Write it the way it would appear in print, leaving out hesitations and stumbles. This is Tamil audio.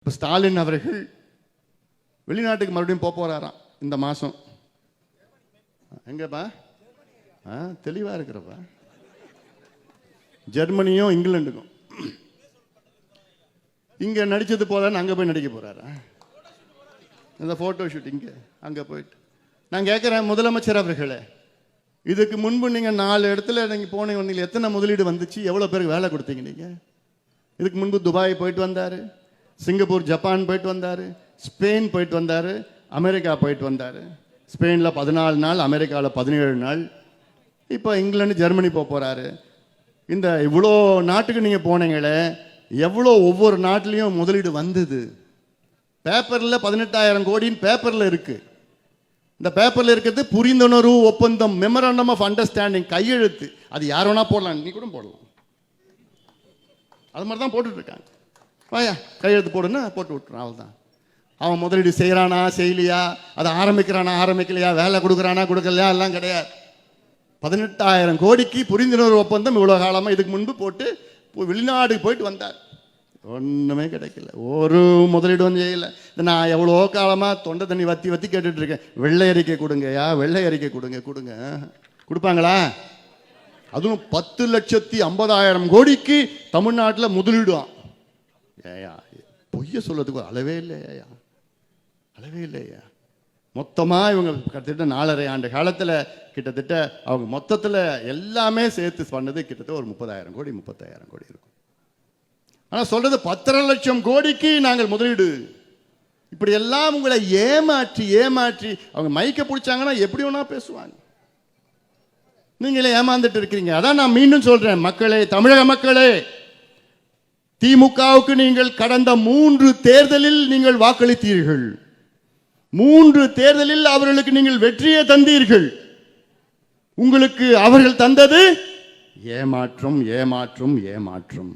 இப்போ ஸ்டாலின் அவர்கள் வெளிநாட்டுக்கு மறுபடியும் போறாராம் இந்த மாதம். எங்கப்பா? தெளிவாக இருக்கிறப்பா. ஜெர்மனியும் இங்கிலாந்துக்கும். இங்கே நடித்தது போதான்னு அங்கே போய் நடிக்க போகிறாரா? இந்த ஃபோட்டோ ஷூட் இங்கே அங்கே போயிட்டு நான் கேட்குறேன், முதலமைச்சர் அவர்களே, இதுக்கு முன்பு நீங்கள் 4 இடத்துல நீங்கள் போனீங்க, நீங்கள் எத்தனை முதலீடு வந்துச்சு, எவ்வளோ பேருக்கு வேலை கொடுத்தீங்க நீங்கள்? இதுக்கு முன்பு துபாய் போயிட்டு வந்தார், சிங்கப்பூர் ஜப்பான் போயிட்டு வந்தார், ஸ்பெயின் போயிட்டு வந்தார், அமெரிக்கா போயிட்டு வந்தார். ஸ்பெயினில் 14 நாள், அமெரிக்காவில் 17 நாள், இப்போ இங்கிலாந்து ஜெர்மனி போகிறாரு. இந்த இவ்வளோ நாட்டுக்கு நீங்கள் போனீங்களே, எவ்வளோ ஒவ்வொரு நாட்டிலையும் முதலீடு வந்தது? பேப்பரில் 18,000 கோடின்னு பேப்பரில் இருக்குது. இந்த பேப்பரில் இருக்கிறது புரிந்துணர்வு ஒப்பந்தம், மெமரண்டம் ஆஃப் அண்டர்ஸ்டாண்டிங், கையெழுத்து. அது யார் வேணா போடலாம், நீ கூட போடலாம். அது மாதிரி தான் போட்டுட்ருக்காங்க. வாயா கையெழுத்து போடுன்னா போட்டு விட்டுறான், அவ்வளோதான். அவன் முதலீடு செய்கிறானா செய்யலையா, அதை ஆரம்பிக்கிறானா ஆரம்பிக்கலையா, வேலை கொடுக்குறானா கொடுக்கலையா எல்லாம் கிடையாது. 18,000 கோடிக்கு புரிந்துணர்வு ஒப்பந்தம் இவ்வளோ காலமாக இதுக்கு முன்பு போட்டு வெளிநாடுக்கு போயிட்டு வந்தார். ஒன்றுமே கிடைக்கல, ஒரு முதலீடு வந்து செய்யலை. நான் எவ்வளோ காலமாக தொண்டை தண்ணி வத்தி வத்தி கேட்டுட்டு இருக்கேன், வெள்ளை அறிக்கை கொடுங்கயா, வெள்ளை அறிக்கை கொடுங்க. கொடுப்பாங்களா? அதுவும் 10,50,000 கோடிக்கு தமிழ்நாட்டில் முதலீடுவான். ஏயா பொய்ய சொல்றதுக்கு அளவே இல்லையா, அளவே இல்லையா. மொத்தமாக இவங்க கிட்டத்தட்ட 4.5 ஆண்டு காலத்தில் கிட்டத்தட்ட அவங்க மொத்தத்தில் எல்லாமே சேர்த்து பண்ணது கிட்டத்தட்ட ஒரு 30,000 கோடி 35,000 கோடி இருக்கும். ஆனால் சொல்றது 10 லட்சம் கோடிக்கு நாங்கள் முதலீடு. இப்படி எல்லாம் உங்களை ஏமாற்றி ஏமாற்றி அவங்க மைக்க பிடிச்சாங்கன்னா எப்படி வேணா பேசுவாங்க. நீங்களே ஏமாந்துட்டு இருக்கிறீங்க. அதான் நான் மீண்டும் சொல்றேன், மக்களே, தமிழக மக்களே, திமுகவுக்கு நீங்கள் கடந்த 3 தேர்தலில் நீங்கள் வாக்களித்தீர்கள். 3 தேர்தலில் அவர்களுக்கு நீங்கள் வெற்றியை தந்தீர்கள். உங்களுக்கு அவர்கள் தந்தது ஏமாற்றம், ஏமாற்றம், ஏமாற்றம்.